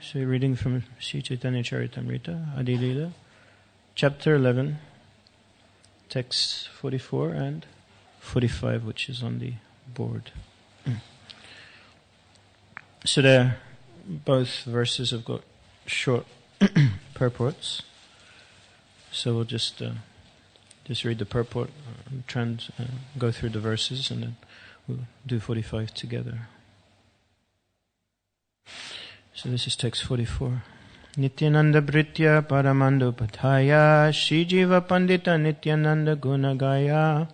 So we're reading from Sri Chaitanya Charitamrita, Adi Lila, chapter 11, texts 44 and 45, which is on the board. So there, both verses have got short purports. So we'll just read the purport, go through the verses, and then we'll do 45 together. So this is text 44. Nityananda Bhritya Paramando Pathaya Shri Jiva Pandita Nityananda Gunagaya.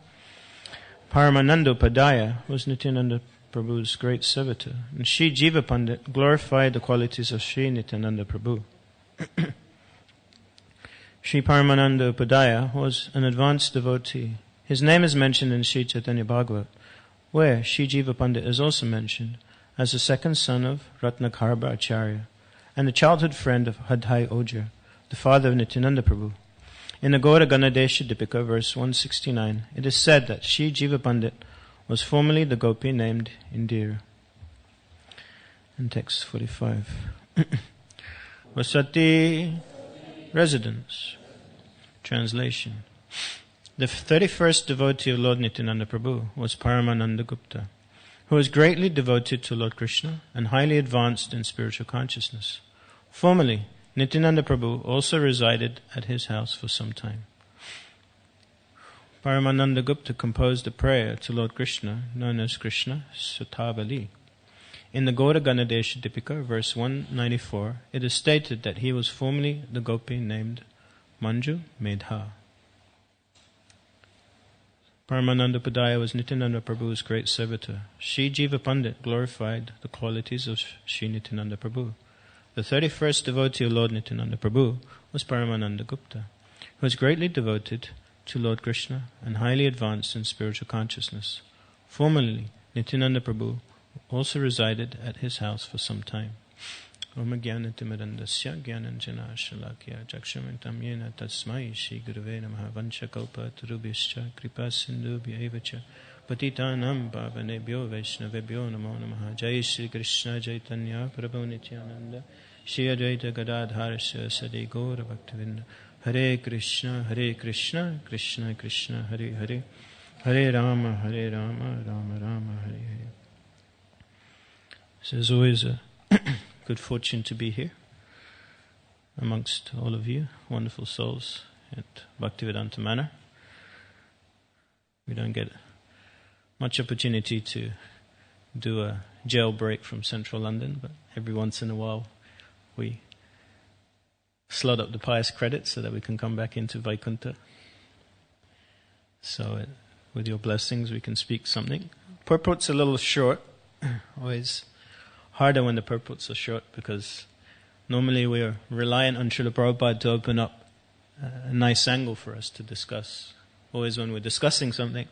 Paramanando Padaya was Nityananda Prabhu's great servitor, and Shri Jiva Pandit glorified the qualities of Shri Nityananda Prabhu. Shri Paramananda Padaya was an advanced devotee. His name is mentioned in Shri Chaitanya Bhagavat, where Shri Jiva Pandit is also mentioned as the second son of Ratnakarbha Acharya and the childhood friend of Hadhai Ojha, the father of Nityananda Prabhu. In the Gaura Ganadesha Dipika, verse 169, it is said that Shri Jiva Pandit was formerly the gopi named Indira. In text 45. Vasati, residence. Translation. The 31st devotee of Lord Nityananda Prabhu was Paramananda Gupta, who was greatly devoted to Lord Krishna and highly advanced in spiritual consciousness. Formerly, Nityananda Prabhu also resided at his house for some time. Paramananda Gupta composed a prayer to Lord Krishna, known as Krishna Sutabali. In the Gaura Ganadesha Dipika, verse 194, it is stated that he was formerly the gopi named Manju Medha. Paramananda Padaya was Nityananda Prabhu's great servitor. Shri Jiva Pandit glorified the qualities of Shri Nityananda Prabhu. The 31st devotee of Lord Nityananda Prabhu was Paramananda Gupta, who was greatly devoted to Lord Krishna and highly advanced in spiritual consciousness. Formerly, Nityananda Prabhu also resided at his house for some time. Om Jnana-timirandasya Jnananjana Shalakya Jakshamantam Yena Tasmai Shri Gurave Namaha Vanchakalpa Tarubhyascha Kripa Sindhubhya Evacha Patitanam Pavanebhyo Vaishnavebhyo Namo Namaha. Jai Shri Krishna Chaitanya Prabhu Nityananda Shri Advaita Gadadharasya Sadi Gaura Bhaktivinda. Hare Krishna Krishna Krishna Hare Hare Hare Rama Rama Rama Hare Hare. So there's always a good fortune to be here amongst all of you wonderful souls at Bhaktivedanta Manor. We don't get much opportunity to do a jailbreak from central London, but every once in a while we slot up the pious credits so that we can come back into Vaikuntha. So with your blessings we can speak something. Purport's a little short, always harder when the purports are short, because normally we are reliant on Srila Prabhupada to open up a nice angle for us to discuss. Always when we're discussing something,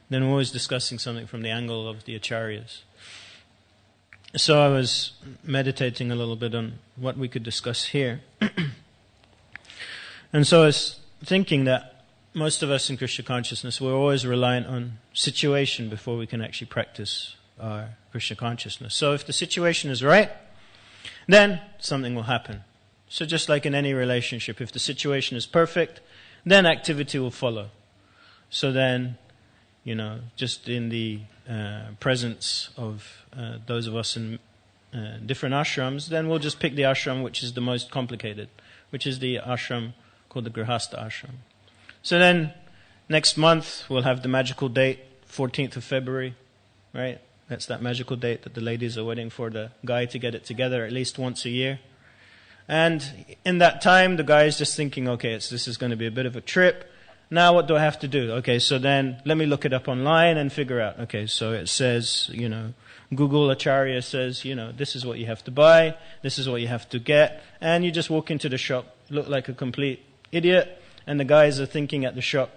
then we're always discussing something from the angle of the acharyas. So I was meditating a little bit on what we could discuss here. And so I was thinking that most of us in Krishna consciousness, we're always reliant on situation before we can actually practice our Krishna consciousness. So if the situation is right, then something will happen. So just like in any relationship, if the situation is perfect, then activity will follow. So then, just in the presence of those of us in different ashrams, then we'll just pick the ashram which is the most complicated, which is the ashram called the Grihastha ashram. So then, next month, we'll have the magical date, 14th of February, right? That's that magical date that the ladies are waiting for the guy to get it together at least once a year. And in that time, the guy is just thinking, okay, this is going to be a bit of a trip. Now what do I have to do? Okay, so then let me look it up online and figure out. Okay, so it says, Google Acharya says, this is what you have to buy, this is what you have to get. And you just walk into the shop, look like a complete idiot, and the guys are thinking at the shop,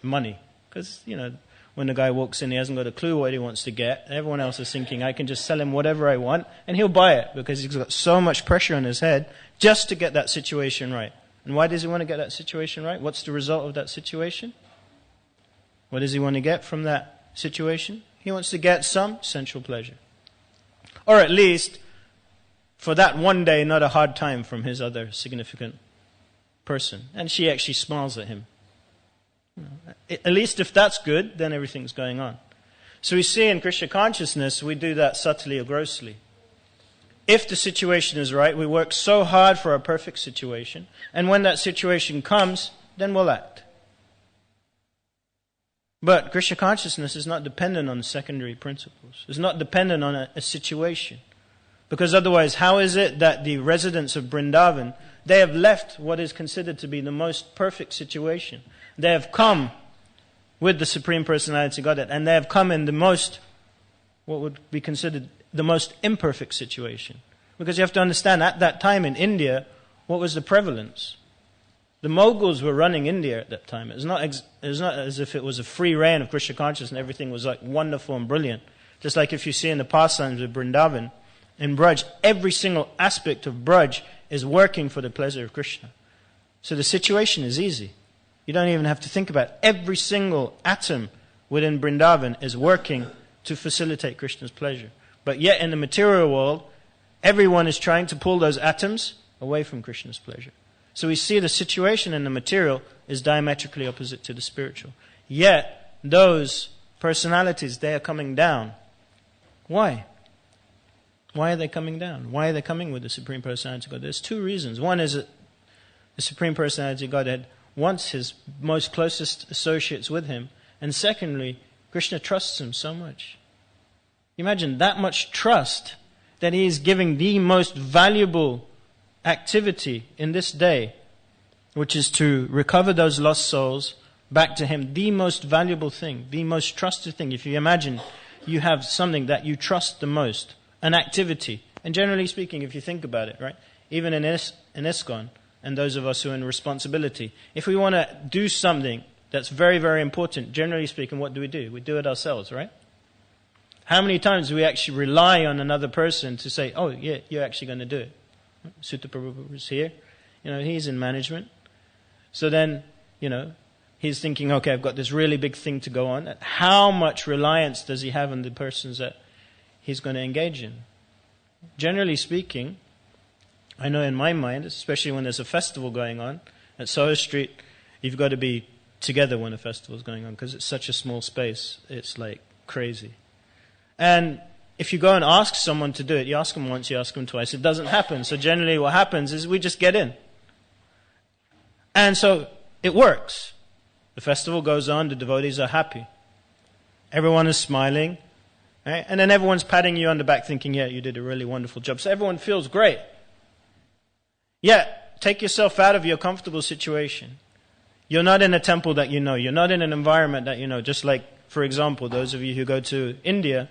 money. Because, when the guy walks in, he hasn't got a clue what he wants to get. Everyone else is thinking, I can just sell him whatever I want, and he'll buy it, because he's got so much pressure on his head just to get that situation right. And why does he want to get that situation right? What's the result of that situation? What does he want to get from that situation? He wants to get some sensual pleasure. Or at least for that one day, not a hard time from his other significant person. And she actually smiles at him. At least if that's good, then everything's going on. So we see in Krishna consciousness, we do that subtly or grossly. If the situation is right, we work so hard for a perfect situation, and when that situation comes, then we'll act. But Krishna consciousness is not dependent on secondary principles. It's not dependent on a situation. Because otherwise, how is it that the residents of Vrindavan, they have left what is considered to be the most perfect situation? They have come with the Supreme Personality Godhead, and they have come in the most, what would be considered the most imperfect situation. Because you have to understand, at that time in India, what was the prevalence? The Moguls were running India at that time. It was not as if it was a free reign of Krishna consciousness and everything was like wonderful and brilliant. Just like if you see in the pastimes of Vrindavan, in Braj, every single aspect of Braj is working for the pleasure of Krishna. So the situation is easy. You don't even have to think about it. Every single atom within Vrindavan is working to facilitate Krishna's pleasure. But yet in the material world, everyone is trying to pull those atoms away from Krishna's pleasure. So we see the situation in the material is diametrically opposite to the spiritual. Yet those personalities, they are coming down. Why? Why are they coming down? Why are they coming with the Supreme Personality of Godhead? There's two reasons. One is that the Supreme Personality of Godhead wants his most closest associates with him. And secondly, Krishna trusts him so much. Imagine that much trust that he is giving the most valuable activity in this day, which is to recover those lost souls back to him, the most valuable thing, the most trusted thing. If you imagine you have something that you trust the most, an activity, and generally speaking, if you think about it, right, even in ISKCON, and those of us who are in responsibility, if we want to do something that's very, very important, generally speaking, what do? We do it ourselves, right? How many times do we actually rely on another person to say, oh, yeah, you're actually going to do it? Sutta Prabhupada is here. He's in management. So then, he's thinking, okay, I've got this really big thing to go on. How much reliance does he have on the persons that he's going to engage in? Generally speaking, I know in my mind, especially when there's a festival going on, at Soho Street, you've got to be together when a festival is going on because it's such a small space. It's like crazy. And if you go and ask someone to do it, you ask them once, you ask them twice, it doesn't happen. So generally what happens is we just get in. And so it works. The festival goes on, the devotees are happy. Everyone is smiling. Right? And then everyone's patting you on the back thinking, yeah, you did a really wonderful job. So everyone feels great. Yet, take yourself out of your comfortable situation. You're not in a temple that you know. You're not in an environment that you know. Just like, for example, those of you who go to India,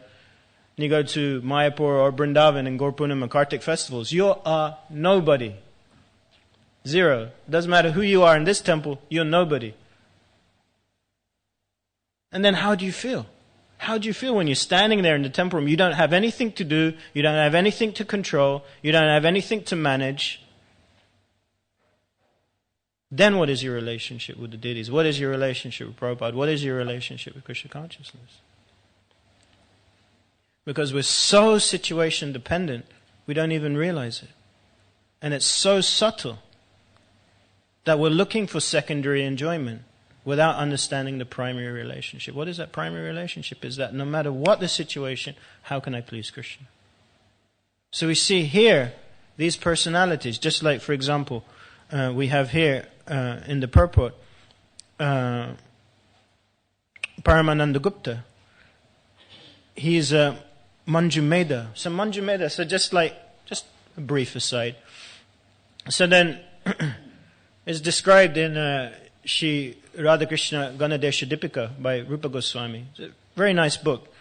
and you go to Mayapur or Vrindavan and Gurpunam and Kartik festivals, you are nobody. Zero. Doesn't matter who you are in this temple, you're nobody. And then how do you feel? How do you feel when you're standing there in the temple room? You don't have anything to do, you don't have anything to control, you don't have anything to manage. Then what is your relationship with the deities? What is your relationship with Prabhupada? What is your relationship with Krishna consciousness? Because we're so situation dependent, we don't even realize it. And it's so subtle that we're looking for secondary enjoyment without understanding the primary relationship. What is that primary relationship? Is that no matter what the situation, how can I please Krishna? So we see here these personalities, just like, for example, we have here in the purport, Paramananda Gupta. He's Manjumeda. So Manjumeda, so just a brief aside. So then, it's described in Shri Radhakrishna Ganadesha Dipika by Rupa Goswami. It's a very nice book.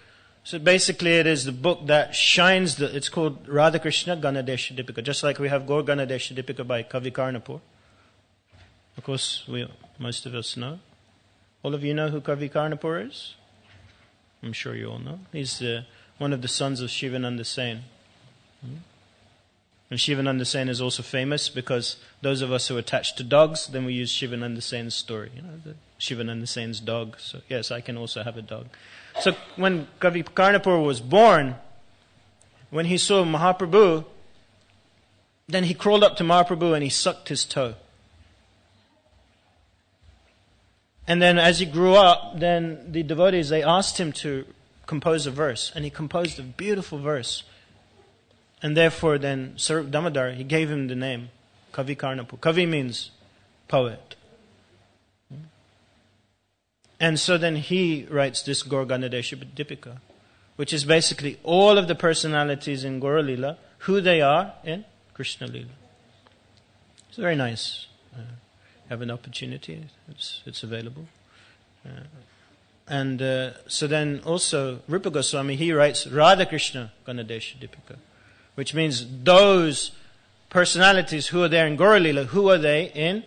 So basically it is the book that shines, it's called Radhakrishna Ganadesha Dipika, just like we have Gaura Ganadesha Dipika by Kavi Karnapur. Of course, most of us know. All of you know who Kavi Karnapur is? I'm sure you all know. He's one of the sons of Shivananda Sen. And Shivananda Sen is also famous because those of us who are attached to dogs, then we use Shivananda Sen's story. Shivananda Sen's dog. So yes, I can also have a dog. So when Kavi Karnapur was born, when he saw Mahaprabhu, then he crawled up to Mahaprabhu and he sucked his toe. And then as he grew up, then the devotees, they asked him to compose a verse. And he composed a beautiful verse. And therefore then Sarup Damodar, he gave him the name Kavi Karnapu. Kavi means poet. And so then he writes this Gaura Ganadesha Dipika, which is basically all of the personalities in Gaura Lila, who they are in Krishna Lila. It's very nice. Have an opportunity, it's available. So then also Rupa Goswami, he writes Radha Krishna Ganadesha Dipika, which means those personalities who are there in Gaura Lila, who are they in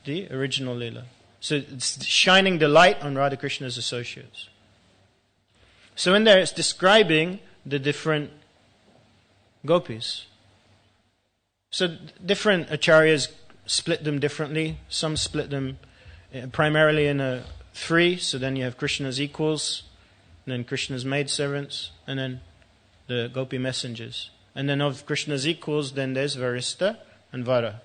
the original Lila? So it's shining the light on Radha Krishna's associates. So in there it's describing the different gopis. So different acharyas split them differently. Some split them primarily in three. So then you have Krishna's equals, and then Krishna's maidservants, and then the gopi messengers. And then of Krishna's equals, then there's Varista and Vara.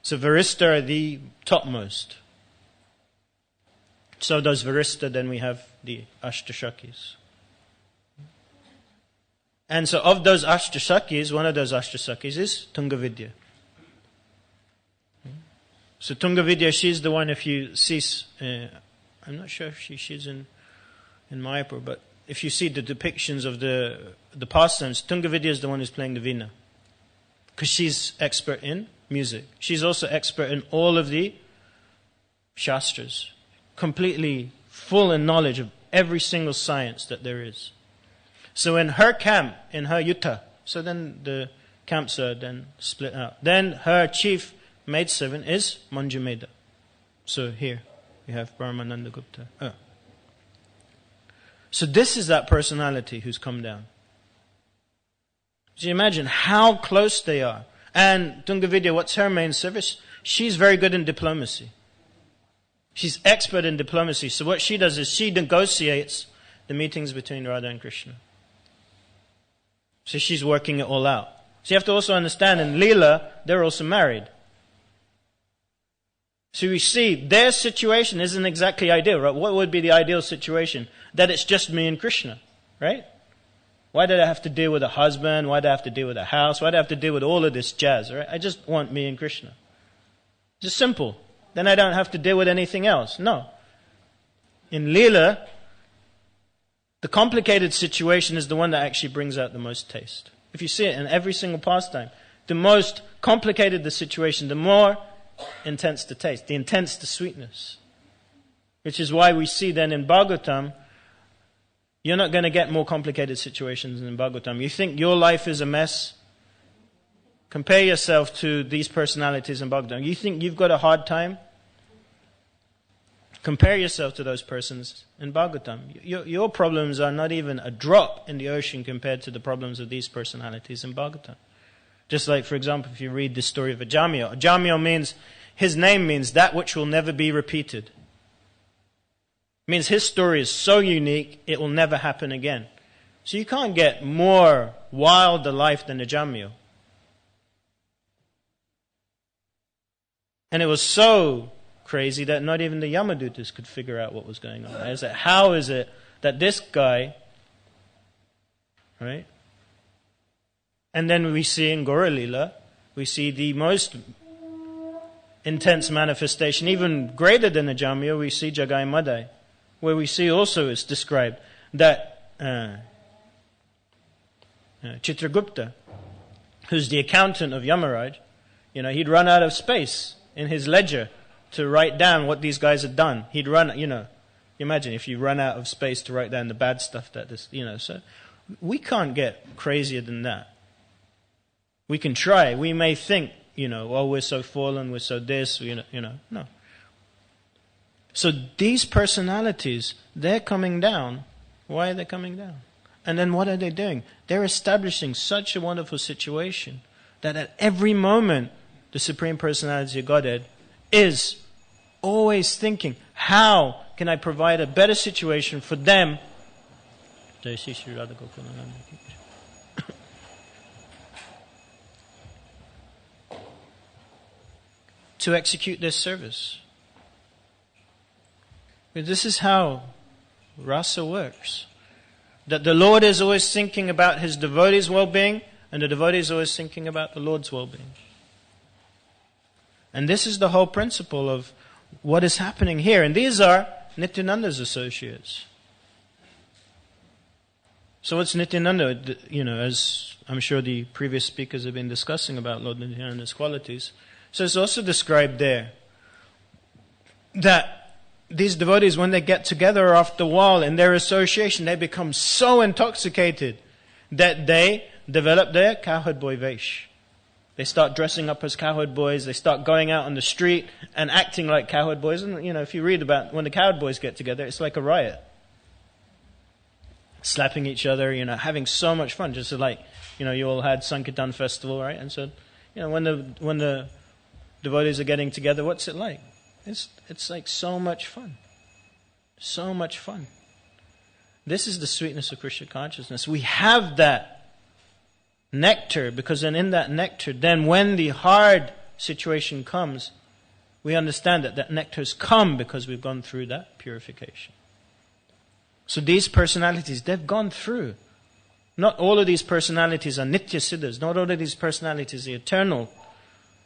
So Varista are the topmost. So those Varista, then we have the Ashtashakis. And so of those Ashtashakis, one of those Ashtashakis is Tungavidya. So Tungavidya, she's the one, if you see, I'm not sure if she's in Mayapur, but if you see the depictions of the pastimes, Tungavidya is the one who's playing the veena. Because she's expert in music. She's also expert in all of the shastras. Completely full in knowledge of every single science that there is. So in her camp, in her yuddha, so then the camps are then split out. Then her chief maidservant is Manjumeda. So here we have Brahmananda Gupta. So this is that personality who's come down. So you imagine how close they are. And Tungavidya, what's her main service? She's very good in diplomacy. She's expert in diplomacy. So what she does is she negotiates the meetings between Radha and Krishna. So she's working it all out. So you have to also understand, in Leela, they're also married. So we see their situation isn't exactly ideal, right? What would be the ideal situation? That it's just me and Krishna, right? Why did I have to deal with a husband? Why did I have to deal with a house? Why did I have to deal with all of this jazz, right? I just want me and Krishna. Just simple. Then I don't have to deal with anything else. No. In Leela, the complicated situation is the one that actually brings out the most taste. If you see it in every single pastime, the most complicated the situation, the more intense the taste, the intense the sweetness. Which is why we see then in Bhagavatam, you're not going to get more complicated situations in Bhagavatam. You think your life is a mess? Compare yourself to these personalities in Bhagavatam. You think you've got a hard time? Compare yourself to those persons in Bhagavatam. Your problems are not even a drop in the ocean compared to the problems of these personalities in Bhagavatam. Just like, for example, if you read the story of Ajamya. Ajamya means, his name means that which will never be repeated. It means his story is so unique, it will never happen again. So you can't get more wild a life than Ajamya. And it was so crazy that not even the Yamadutas could figure out what was going on. I said, how is it that this guy, right? And then we see in Gaura Lila, we see the most intense manifestation, even greater than Ajamya, we see Jagai Madai, where we see also it's described that Chitragupta, who's the accountant of Yamaraj, he'd run out of space in his ledger to write down what these guys had done. He'd run, imagine if you run out of space to write down the bad stuff that this, so we can't get crazier than that. We can try. We may think, we're so fallen, we're so this, no. So these personalities, they're coming down. Why are they coming down? And then what are they doing? They're establishing such a wonderful situation that at every moment, the Supreme Personality of Godhead is always thinking, how can I provide a better situation for them? to execute their service. This is how rasa works. That the Lord is always thinking about His devotees' well-being, and the devotee is always thinking about the Lord's well-being. And this is the whole principle of what is happening here. And these are Nityananda's associates. So what's Nityananda? As I'm sure the previous speakers have been discussing about Lord Nityananda's qualities. So it's also described there that these devotees, when they get together after a while in their association, they become so intoxicated that they develop their cowherd boy vesh. They start dressing up as cowherd boys. They start going out on the street and acting like cowherd boys. And, if you read about when the cowherd boys get together, it's like a riot. Slapping each other, having so much fun. Just like, you all had Sankirtan festival, right? And so, when the devotees are getting together, what's it like? It's like so much fun. So much fun. This is the sweetness of Krishna consciousness. We have that nectar, because then in that nectar, then when the hard situation comes, we understand that nectar has come because we've gone through that purification. So these personalities, they've gone through. Not all of these personalities are nitya siddhas. Not all of these personalities are eternal.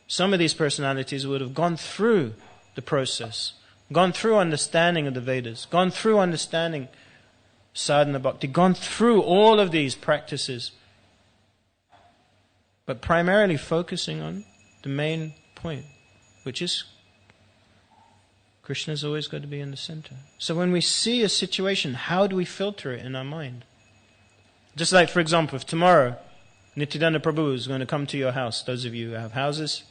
Some of these personalities would have gone through the process, gone through understanding of the Vedas, gone through understanding sadhana bhakti, gone through all of these practices, but primarily focusing on the main point, which is Krishna's always got to be in the center. So when we see a situation, how do we filter it in our mind? Just like, for example, if tomorrow Nityananda Prabhu is going to come to your house, those of you who have houses,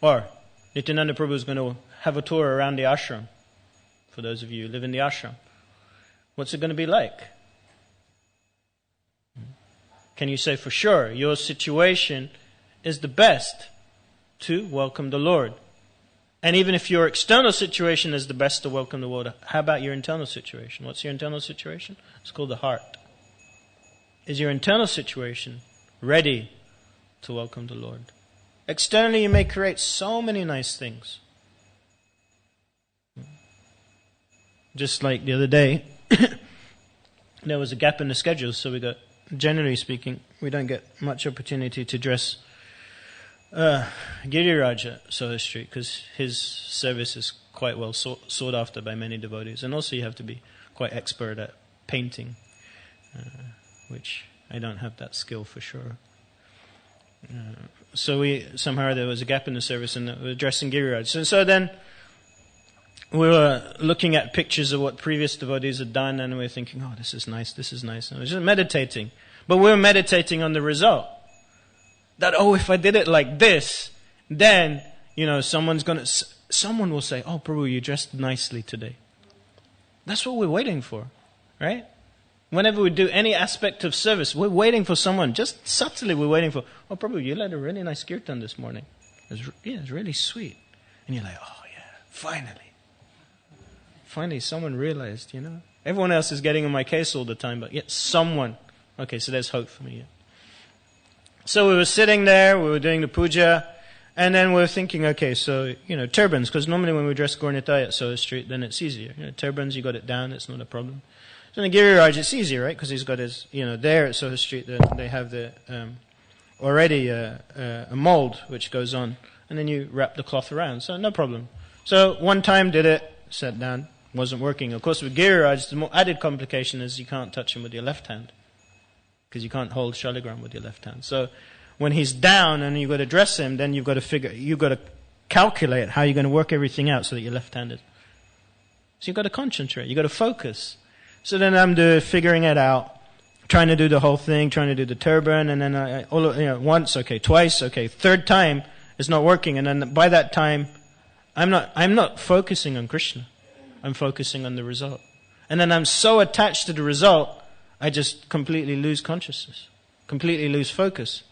or Nityananda Prabhu is going to have a tour around the ashram, for those of you who live in the ashram, what's it going to be like? Can you say for sure your situation is the best to welcome the Lord? And even if your external situation is the best to welcome the Lord, how about your internal situation? What's your internal situation? It's called the heart. Is your internal situation ready to welcome the Lord? Externally, you may create so many nice things. Just like the other day, there was a gap in the schedule, so generally speaking, we don't get much opportunity to dress Giriraj at Soho Street, because his service is quite well sought after by many devotees. And also you have to be quite expert at painting, which I don't have that skill for sure. So somehow there was a gap in the service and we were dressing Giriraj. So then we were looking at pictures of what previous devotees had done, and we were thinking, oh, this is nice, this is nice. And we were just meditating. But we were meditating on the result. That, if I did it like this, then, someone will say, oh, Prabhu, you dressed nicely today. That's what we're waiting for, right? Whenever we do any aspect of service, we're waiting for someone, just subtly we're waiting for, oh, Prabhu, you led a really nice kirtan this morning. It's really sweet. And you're like, oh yeah, finally. Finally someone realized, Everyone else is getting on my case all the time, but yet someone. Okay, so there's hope for me. Yeah. So we were sitting there, we were doing the puja, and then we were thinking, okay, so, turbans, because normally when we dress Gaura at Soho Street, then it's easier. Turbans, you got it down, it's not a problem. So in the Giriraj, it's easier, right? Because he's got his, there at Soho Street, they have the already a mold which goes on, and then you wrap the cloth around, so no problem. So one time did it, sat down, wasn't working. Of course, with Giriraj, the more added complication is you can't touch him with your left hand, because you can't hold shaligram with your left hand. So when he's down and you've got to dress him, then you've got to calculate how you're going to work everything out so that you're left-handed. So you've got to concentrate, you've got to focus. So then I'm figuring it out, trying to do the whole thing, trying to do the turban, and then once, okay, twice, okay, third time it's not working, and then by that time I'm not focusing on Krishna. I'm focusing on the result. And then I'm so attached to the result, I just completely lose consciousness, completely lose focus.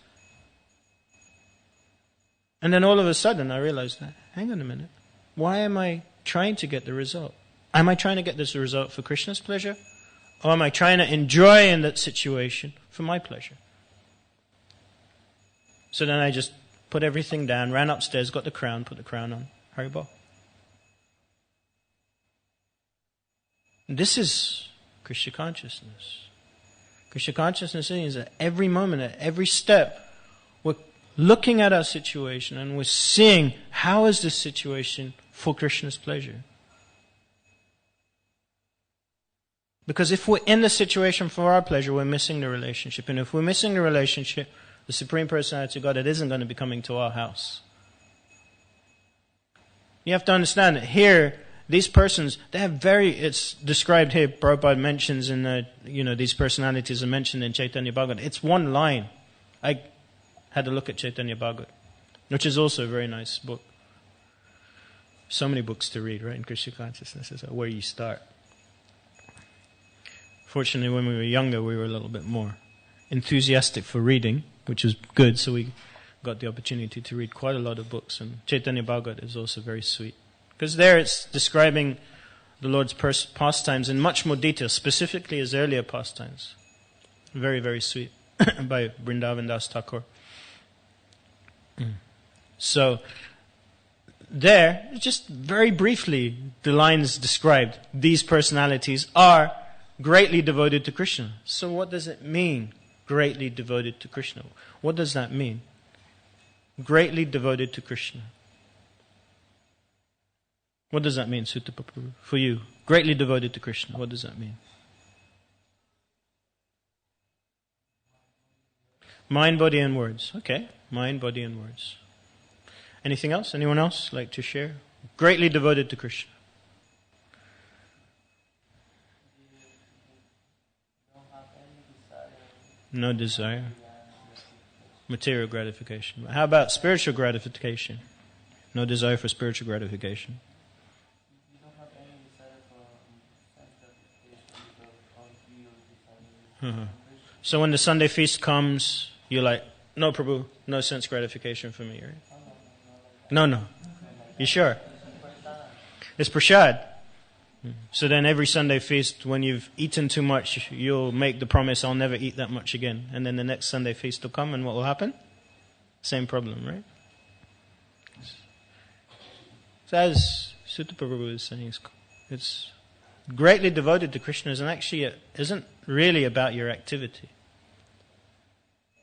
And then all of a sudden I realized that, hang on a minute, why am I trying to get the result? Am I trying to get this result for Krishna's pleasure? Or am I trying to enjoy in that situation for my pleasure? So then I just put everything down, ran upstairs, got the crown, put the crown on. Haribol. This is Krishna consciousness. Krishna consciousness is at every moment, at every step, we're looking at our situation and we're seeing how is this situation for Krishna's pleasure. Because if we're in the situation for our pleasure, we're missing the relationship. And if we're missing the relationship, the Supreme Personality of God, it isn't going to be coming to our house. You have to understand that here, these persons, they have it's described here, Prabhupada mentions in these personalities are mentioned in Chaitanya Bhagavat. It's one line. I had a look at Chaitanya Bhagavat, which is also a very nice book. So many books to read, right? In Krishna consciousness is where you start. Fortunately, when we were younger, we were a little bit more enthusiastic for reading, which was good, so we got the opportunity to read quite a lot of books. And Chaitanya Bhagavat is also very sweet. Because there it's describing the Lord's pastimes in much more detail, specifically his earlier pastimes. Very, very sweet. By Vrindavan Das Thakur. So, there, just very briefly, the lines described, these personalities are greatly devoted to Krishna. So what does it mean, greatly devoted to Krishna? What does that mean? Greatly devoted to Krishna. What does that mean, Sutapapu? For you, greatly devoted to Krishna, what does that mean? Mind, body and words. Okay, mind, body and words. Anything else? Anyone else like to share? Greatly devoted to Krishna. No desire. Material gratification. How about spiritual gratification? No desire for spiritual gratification. So when the Sunday feast comes, you're like, no Prabhu, no sense gratification for me, right? No. You sure? It's prasad. So then every Sunday feast, when you've eaten too much, you'll make the promise, I'll never eat that much again. And then the next Sunday feast will come, and what will happen? Same problem, right? So as Sutta Prabhu is saying, it's greatly devoted to Krishna isn't really about your activity.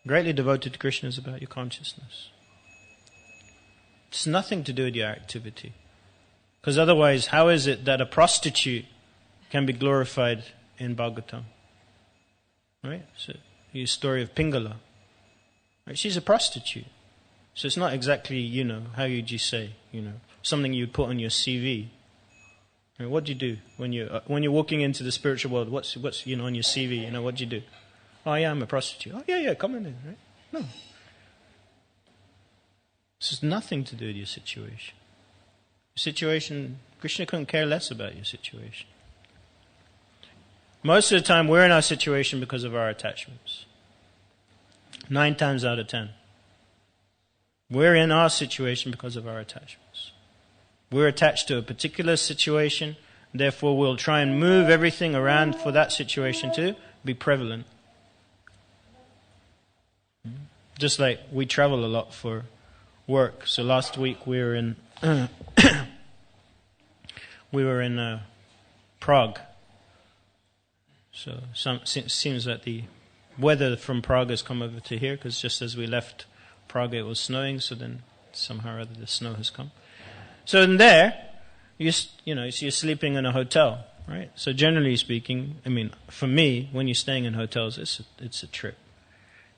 Greatly devoted to Krishna is about your consciousness. It's nothing to do with your activity. Because otherwise, how is it that a prostitute can be glorified in Bhagavatam? Right? So, the story of Pingala. Right? She's a prostitute. So it's not exactly, how you'd you say, something you'd put on your CV. Right? What do you do when you're walking into the spiritual world? What's on your CV? What do you do? Oh yeah, I'm a prostitute. Oh yeah, come on in. Right? No. This has nothing to do with your situation. Situation, Krishna couldn't care less about your situation. Most of the time we're in our situation because of our attachments. 9 times out of 10. We're in our situation because of our attachments. We're attached to a particular situation, therefore we'll try and move everything around for that situation to be prevalent. Just like we travel a lot for work. So last week we were in Prague. So it seems that the weather from Prague has come over to here, because just as we left Prague it was snowing, so then somehow or other the snow has come. So in there, you're sleeping in a hotel, right? So generally speaking, for me, when you're staying in hotels, it's a trip.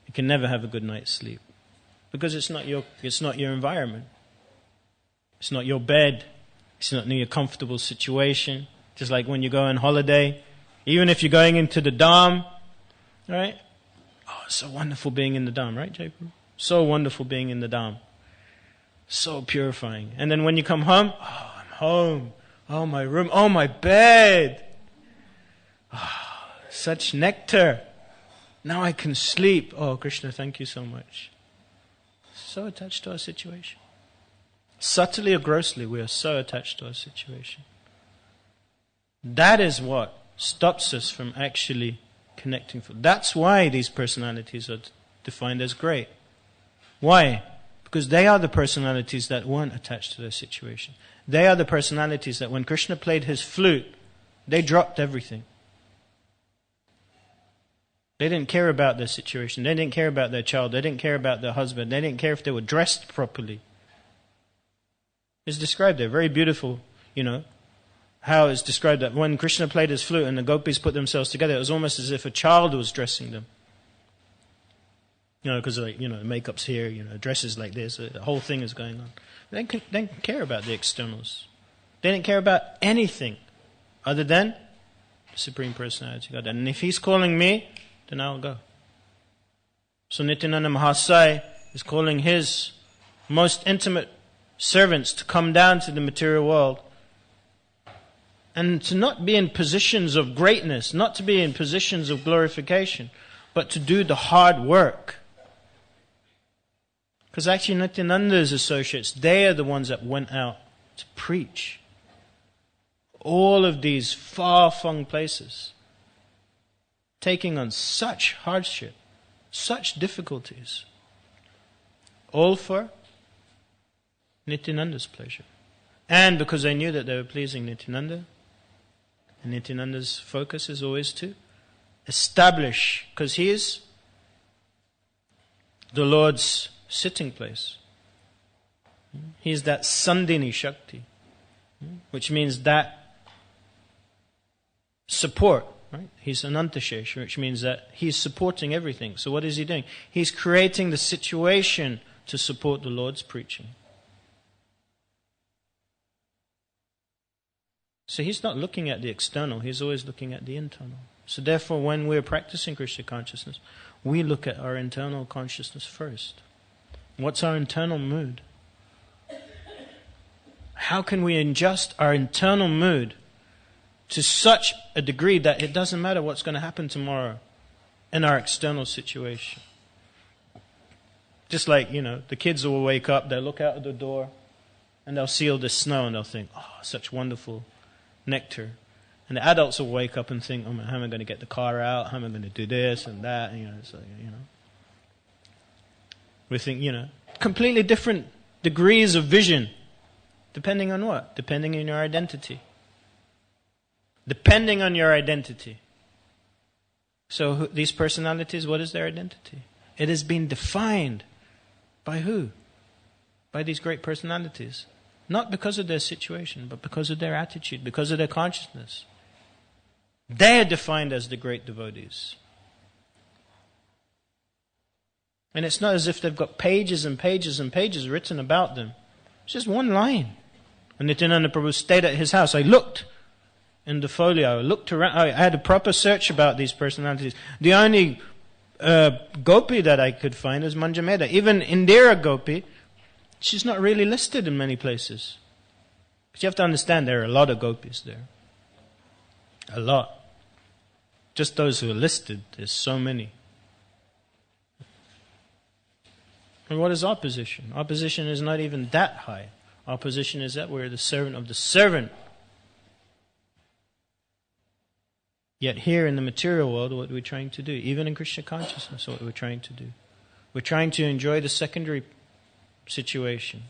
You can never have a good night's sleep, because it's not your environment. It's not your bed. It's not your comfortable situation. Just like when you go on holiday, even if you're going into the Dham, right? Oh, it's so wonderful being in the Dham, right, Jaipur? So wonderful being in the Dham. So purifying. And then when you come home, oh, I'm home. Oh, my room. Oh, my bed. Oh, such nectar. Now I can sleep. Oh, Krishna, thank you so much. So attached to our situation. Subtly or grossly, we are so attached to our situation. That is what stops us from actually connecting. That's why these personalities are defined as great. Why? Because they are the personalities that weren't attached to their situation. They are the personalities that when Krishna played his flute, they dropped everything. They didn't care about their situation. They didn't care about their child. They didn't care about their husband. They didn't care if they were dressed properly. It's described there. Very beautiful, how it's described that when Krishna played his flute and the gopis put themselves together, it was almost as if a child was dressing them. Because makeup's here, dresses like this, the whole thing is going on. They didn't care about the externals. They didn't care about anything other than the Supreme Personality of God. And if He's calling me, then I'll go. So Nityananda Mahasaya is calling His most intimate servants to come down to the material world and to not be in positions of greatness, not to be in positions of glorification, but to do the hard work. Because actually Nityananda's associates, they are the ones that went out to preach. All of these far-flung places, taking on such hardship, such difficulties, all for Nityananda's pleasure. And because they knew that they were pleasing Nityananda, and Nityananda's focus is always to establish, because he is the Lord's sitting place. He is that Sandhini Shakti, which means that support. Right? He's Anantashesha, which means that he's supporting everything. So what is he doing? He's creating the situation to support the Lord's preaching. So he's not looking at the external, he's always looking at the internal. So therefore, when we're practicing Krishna consciousness, we look at our internal consciousness first. What's our internal mood? How can we adjust our internal mood to such a degree that it doesn't matter what's going to happen tomorrow in our external situation? Just like, the kids will wake up, they'll look out of the door, and they'll see all the snow, and they'll think, oh, such wonderful nectar. And the adults will wake up and think, oh, how am I going to get the car out? How am I going to do this and that? We think, completely different degrees of vision. Depending on what? Depending on your identity. Depending on your identity. So these personalities, what is their identity? It has been defined by who? By these great personalities. Not because of their situation, but because of their attitude, because of their consciousness. They are defined as the great devotees. And it's not as if they've got pages and pages and pages written about them. It's just one line. When Nityananda Prabhu stayed at his house, I looked in the folio, I looked around, I had a proper search about these personalities. The only gopi that I could find is Manjameda. Even Indira Gopi, she's not really listed in many places. But you have to understand there are a lot of gopis there. A lot. Just those who are listed, there's so many. And what is our position? Our position is not even that high. Our position is that we're the servant of the servant. Yet here in the material world, what we're trying to do, even in Krishna consciousness, what we're trying to do, we're trying to enjoy the secondary situation.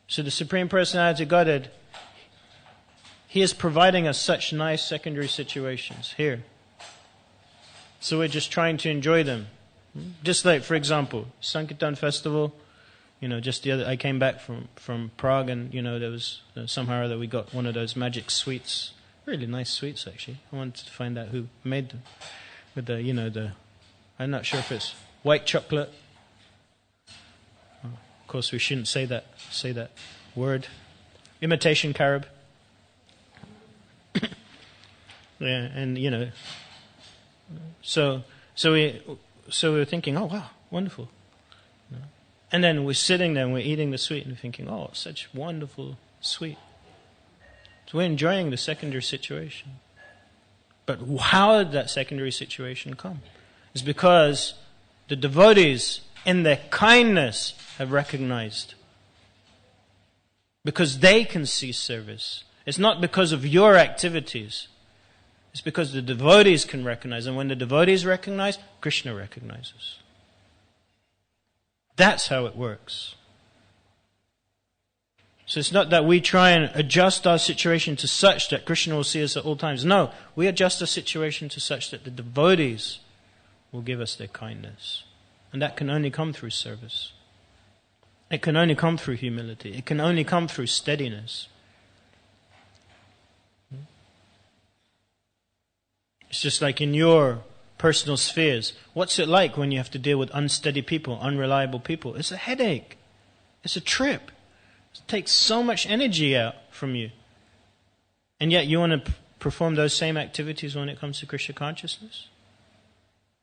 So the Supreme Personality of Godhead, He is providing us such nice secondary situations here. So we're just trying to enjoy them. Just like, for example, Sankirtan Festival, just I came back from Prague, and, there was somehow or other we got one of those magic sweets. Really nice sweets, actually. I wanted to find out who made them. With I'm not sure if it's white chocolate. Of course, we shouldn't say that word. Imitation carob. Yeah, and so we were thinking, oh wow, wonderful. And then we're sitting there and we're eating the sweet and we're thinking, oh, such wonderful sweet. So we're enjoying the secondary situation. But how did that secondary situation come? It's because the devotees, in their kindness, have recognized. Because they can see service. It's not because of your activities. It's because the devotees can recognize. And when the devotees recognize, Krishna recognizes. That's how it works. So it's not that we try and adjust our situation to such that Krishna will see us at all times. No, we adjust our situation to such that the devotees will give us their kindness. And that can only come through service. It can only come through humility. It can only come through steadiness. It's just like in your personal spheres. What's it like when you have to deal with unsteady people, unreliable people? It's a headache. It's a trip. It takes so much energy out from you. And yet you want to perform those same activities when it comes to Krishna consciousness?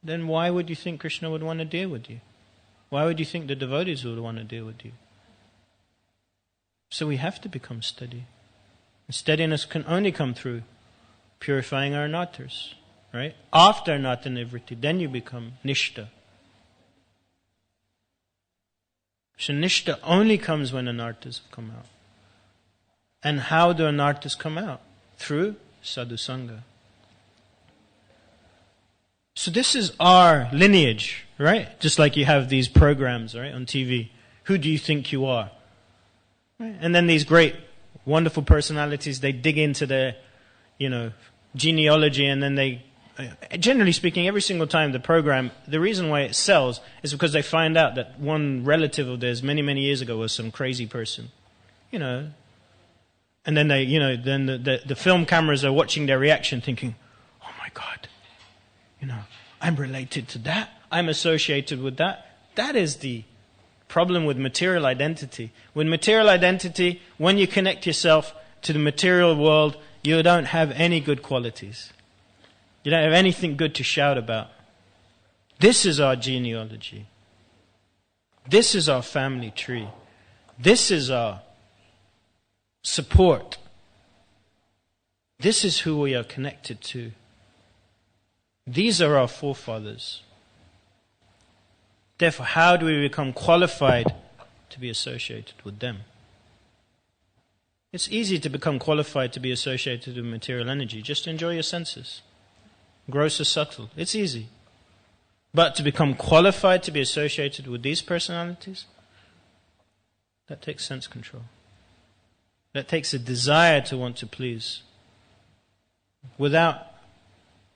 Then why would you think Krishna would want to deal with you? Why would you think the devotees would want to deal with you? So we have to become steady. And steadiness can only come through purifying our anarthas. Right? After anartha nivriti, then you become nishta. So nishta only comes when anarthas have come out. And how do anarthas come out? Through sadhusanga. So this is our lineage, right? Just like you have these programs, right, on TV. Who do you think you are? Right? And then these great, wonderful personalities, they dig into their, genealogy, and then they, generally speaking, every single time the program, the reason why it sells is because they find out that one relative of theirs many, many years ago was some crazy person. And then they, then the film cameras are watching their reaction thinking, oh my God, I'm related to that. I'm associated with that. That is the problem with material identity. With material identity, when you connect yourself to the material world, you don't have any good qualities. You don't have anything good to shout about. This is our genealogy. This is our family tree. This is our support. This is who we are connected to. These are our forefathers. Therefore, how do we become qualified to be associated with them? It's easy to become qualified to be associated with material energy. Just enjoy your senses. Gross or subtle. It's easy. But to become qualified to be associated with these personalities, that takes sense control. That takes a desire to want to please. Without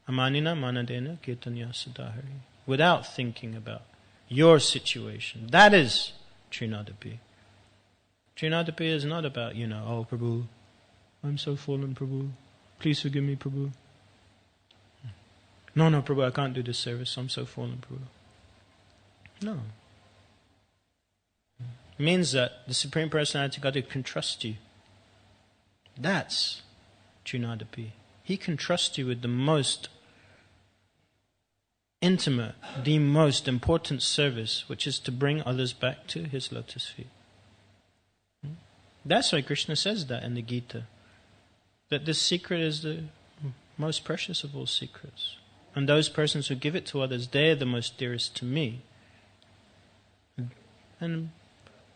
amanina manadena kirtanya sadahari. Without thinking about your situation. That is Trinadapi. Trinadapi is not about, oh Prabhu, I'm so fallen, Prabhu. Please forgive me, Prabhu. No, Prabhu, I can't do this service. I'm so fallen, Prabhu. No. It means that the Supreme Personality of God can trust you. That's Trinadapi. He can trust you with the most intimate, the most important service, which is to bring others back to His lotus feet. That's why Krishna says that in the Gita. That this secret is the most precious of all secrets. And those persons who give it to others, they are the most dearest to me.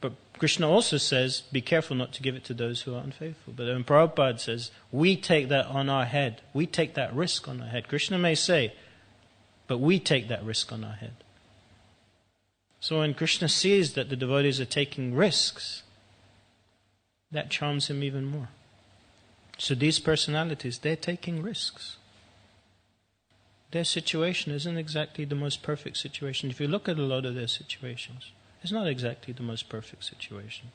But Krishna also says, be careful not to give it to those who are unfaithful. But then Prabhupada says, we take that on our head. We take that risk on our head. Krishna may say, but we take that risk on our head. So when Krishna sees that the devotees are taking risks, that charms him even more. So these personalities, they're taking risks. Their situation isn't exactly the most perfect situation. If you look at a lot of their situations, it's not exactly the most perfect situation.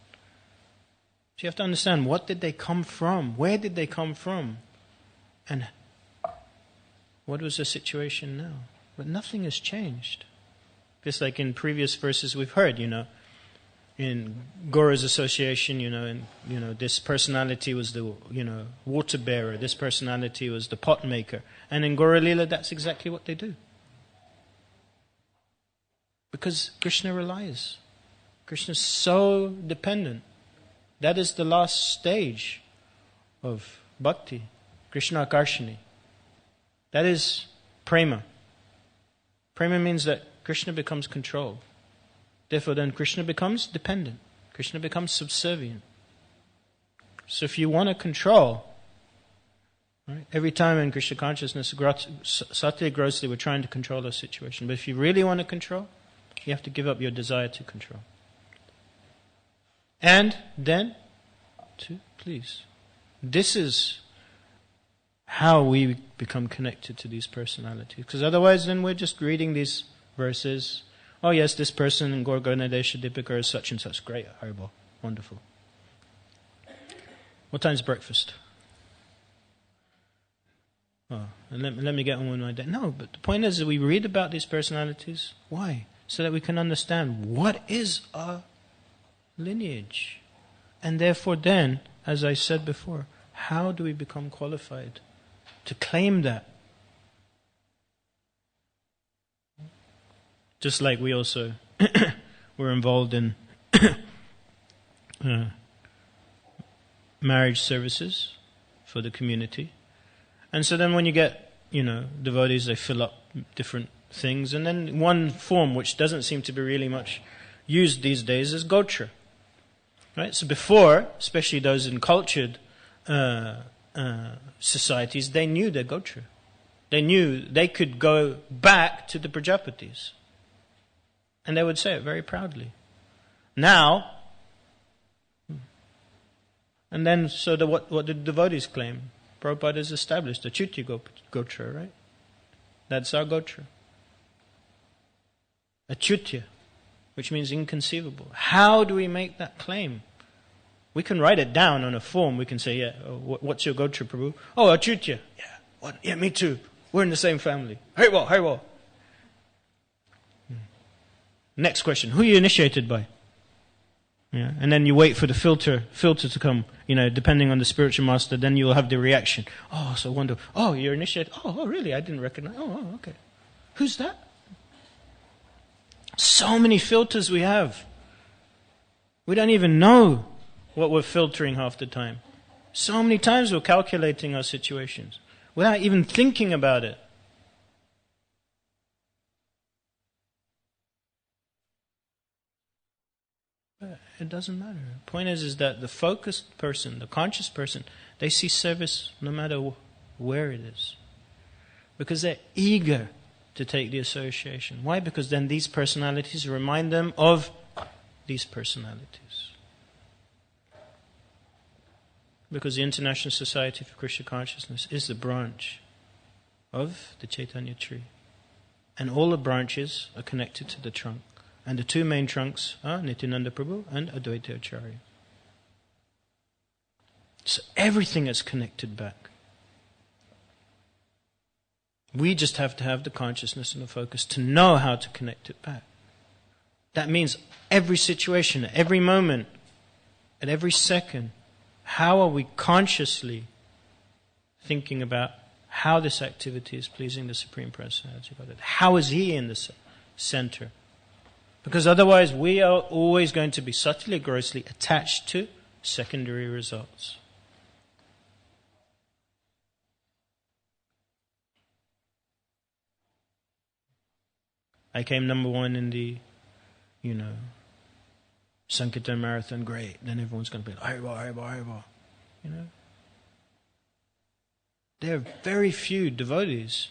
So you have to understand, what did they come from? Where did they come from? And what was the situation now? But nothing has changed. Just like in previous verses we've heard, in Gaura's association, this personality was the, water bearer. This personality was the pot maker. And in Gaura Lila, that's exactly what they do. Because Krishna relies. Krishna is so dependent. That is the last stage of bhakti. Krishna Akarshani. That is prema. Prema means that Krishna becomes controlled. Therefore, then Krishna becomes dependent. Krishna becomes subservient. So if you want to control, right, every time in Krishna consciousness, Satya grossly, we're trying to control our situation. But if you really want to control, You have to give up your desire to control. And then to please. This is how we become connected to these personalities. Because otherwise then we're just reading these verses. Oh yes, this person in Gaura Dipika is such and such. Great, horrible, wonderful. What time's breakfast? Oh, and let me get on with my day. No, but the point is that we read about these personalities. Why? So that we can understand what is our lineage. And therefore then, as I said before, how do we become qualified to claim that? Just like we also were involved in marriage services for the community. And so then when you get, devotees, they fill up different things. And then one form which doesn't seem to be really much used these days is gotra. Right? So before, especially those in cultured societies, they knew their gotra. They knew they could go back to the Prajapatis. And they would say it very proudly. Now, and then what did the devotees claim? Prabhupada has established the Chutya Gotra, right? That's our Gotra. Achutya, which means inconceivable. How do we make that claim? We can write it down on a form. We can say, what's your Gotra, Prabhu? Oh, Achutya. Yeah, what? Yeah, me too. We're in the same family. Haribol. Next question. Who are you initiated by? Yeah, and then you wait for the filter to come, depending on the spiritual master, then you'll have the reaction. Oh, so wonderful. Oh, you're initiated. Oh, really? I didn't recognize. Oh, okay. Who's that? So many filters we have. We don't even know what we're filtering half the time. So many times we're calculating our situations without even thinking about it. It doesn't matter. The point is that the focused person, the conscious person, they see service no matter where it is. Because they're eager to take the association. Why? Because then these personalities remind them of these personalities. Because the International Society for Krishna Consciousness is the branch of the Chaitanya tree. And all the branches are connected to the trunk. And the two main trunks are Nityananda Prabhu and Advaita Acharya. So everything is connected back. We just have to have the consciousness and the focus to know how to connect it back. That means every situation, every moment, at every second, how are we consciously thinking about how this activity is pleasing the Supreme Personality of Godhead? How is He in the center? Because otherwise we are always going to be subtly, grossly attached to secondary results. I came number one in the, Sankirtan Marathon, great. Then everyone's going to be like, Haribol. There are very few devotees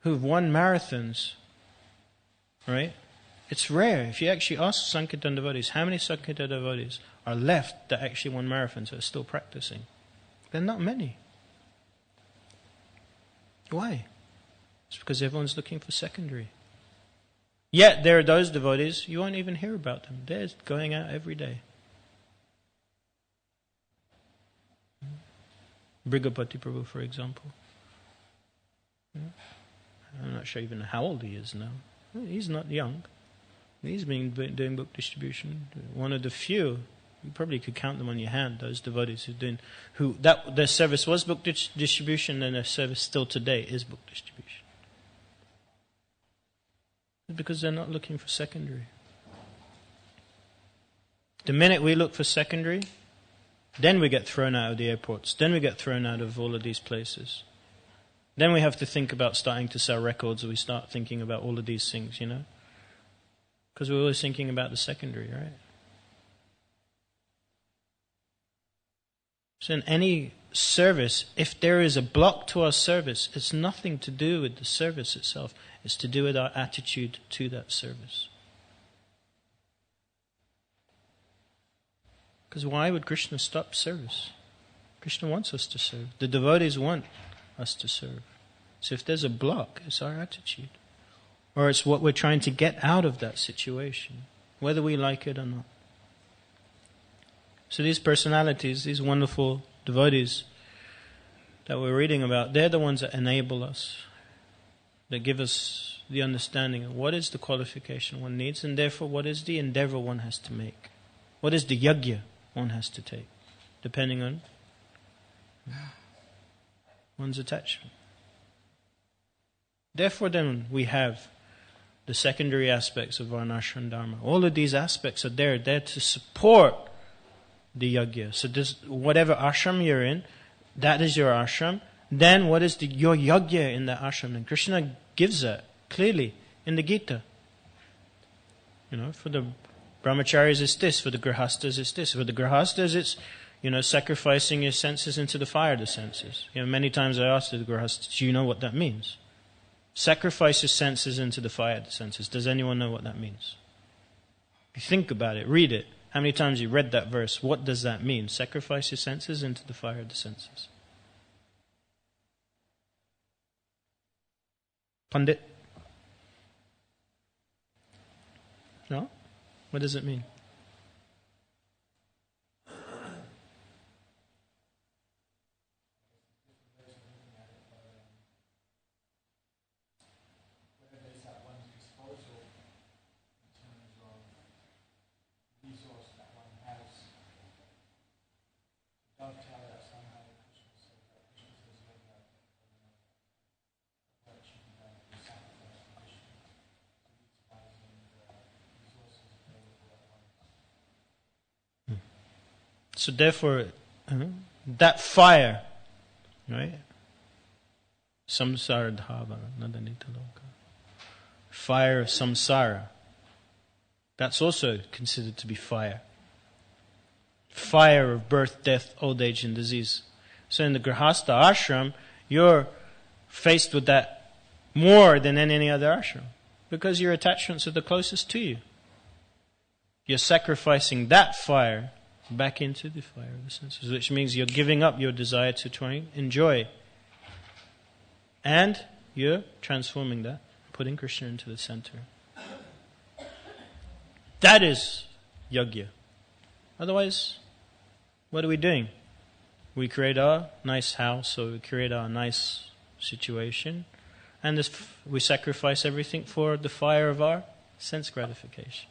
who've won marathons, right? It's rare. If you actually ask Sankirtan devotees, how many Sankirtan devotees are left that actually won marathons that are still practicing? There are not many. Why? It's because everyone's looking for secondary. Yet there are those devotees, you won't even hear about them. They're going out every day. Brigapati Prabhu, for example. I'm not sure even how old he is now. He's not young. He's been doing book distribution. One of the few, you probably could count them on your hand, those devotees their service was book distribution, and their service still today is book distribution. Because they're not looking for secondary. The minute we look for secondary, then we get thrown out of the airports. Then we get thrown out of all of these places. Then we have to think about starting to sell records, or we start thinking about all of these things, Because we're always thinking about the secondary, right? So in any service, if there is a block to our service, it's nothing to do with the service itself. It's to do with our attitude to that service. Because why would Krishna stop service? Krishna wants us to serve. The devotees want us to serve. So if there's a block, it's our attitude. Or it's what we're trying to get out of that situation, whether we like it or not. So these personalities, these wonderful devotees that we're reading about, they're the ones that enable us, that give us the understanding of what is the qualification one needs, and therefore what is the endeavor one has to make. What is the yajna one has to take, depending on one's attachment. Therefore then we have the secondary aspects of Varnashram Dharma. All of these aspects are there to support the yajna. So this, whatever ashram you're in, that is your ashram. Then what is your yajna in that ashram? And Krishna gives that clearly in the Gita. For the brahmacharis it's this, for the grihastas it's this. For the grihastas it's, sacrificing your senses into the fire of the senses. Many times I asked the grihastas, do you know what that means? Sacrifice your senses into the fire of the senses. Does anyone know what that means? If you think about it, read it. How many times you read that verse? What does that mean? Sacrifice your senses into the fire of the senses. Pandit? No? What does it mean? So therefore, that fire, right? Samsara dhava, nadanita loka. Fire of samsara. That's also considered to be fire. Fire of birth, death, old age and disease. So in the Grihastha ashram, you're faced with that more than in any other ashram. Because your attachments are the closest to you. You're sacrificing that fire back into the fire of the senses, which means you're giving up your desire to try and enjoy. And you're transforming that, putting Krishna into the center. That is yajna. Otherwise, what are we doing? We create our nice house, or we create our nice situation, and we sacrifice everything for the fire of our sense gratification.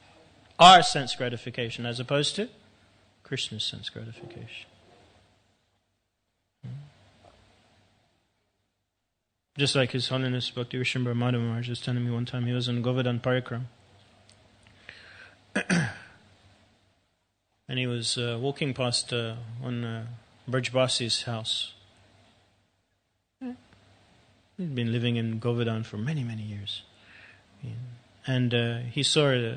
Our sense gratification, as opposed to Krishna's sense gratification. Just like His Holiness Bhakti Vishwambara Madhava Maharaj was telling me one time, he was on Govardhan Parikram. And he was walking past on Brajbasi's house. He'd been living in Govardhan for many, many years. And he saw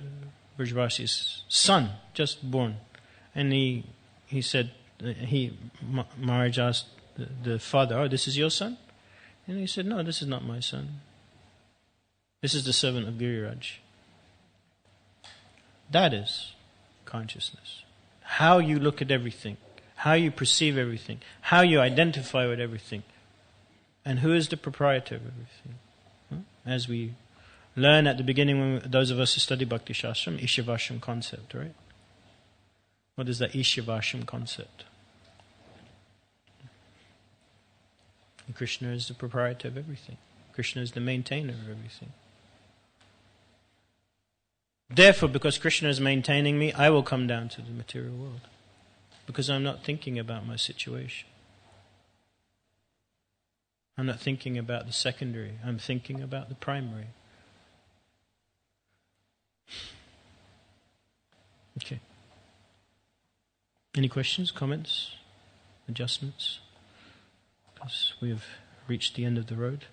Brajbasi's son, just born. And he said, Maharaj asked the father, "Oh, this is your son?" And he said, "No, this is not my son. This is the servant of Giriraj." That is consciousness. How you look at everything, how you perceive everything, how you identify with everything, and who is the proprietor of everything. As we learn at the beginning, when those of us who study Bhakti Shastram, Ishavasham concept, right? What is that Ishavasham concept? And Krishna is the proprietor of everything. Krishna is the maintainer of everything. Therefore, because Krishna is maintaining me, I will come down to the material world. Because I'm not thinking about my situation. I'm not thinking about the secondary. I'm thinking about the primary. Okay. Any questions, comments, adjustments? Because we have reached the end of the road.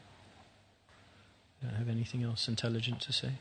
I don't have anything else intelligent to say.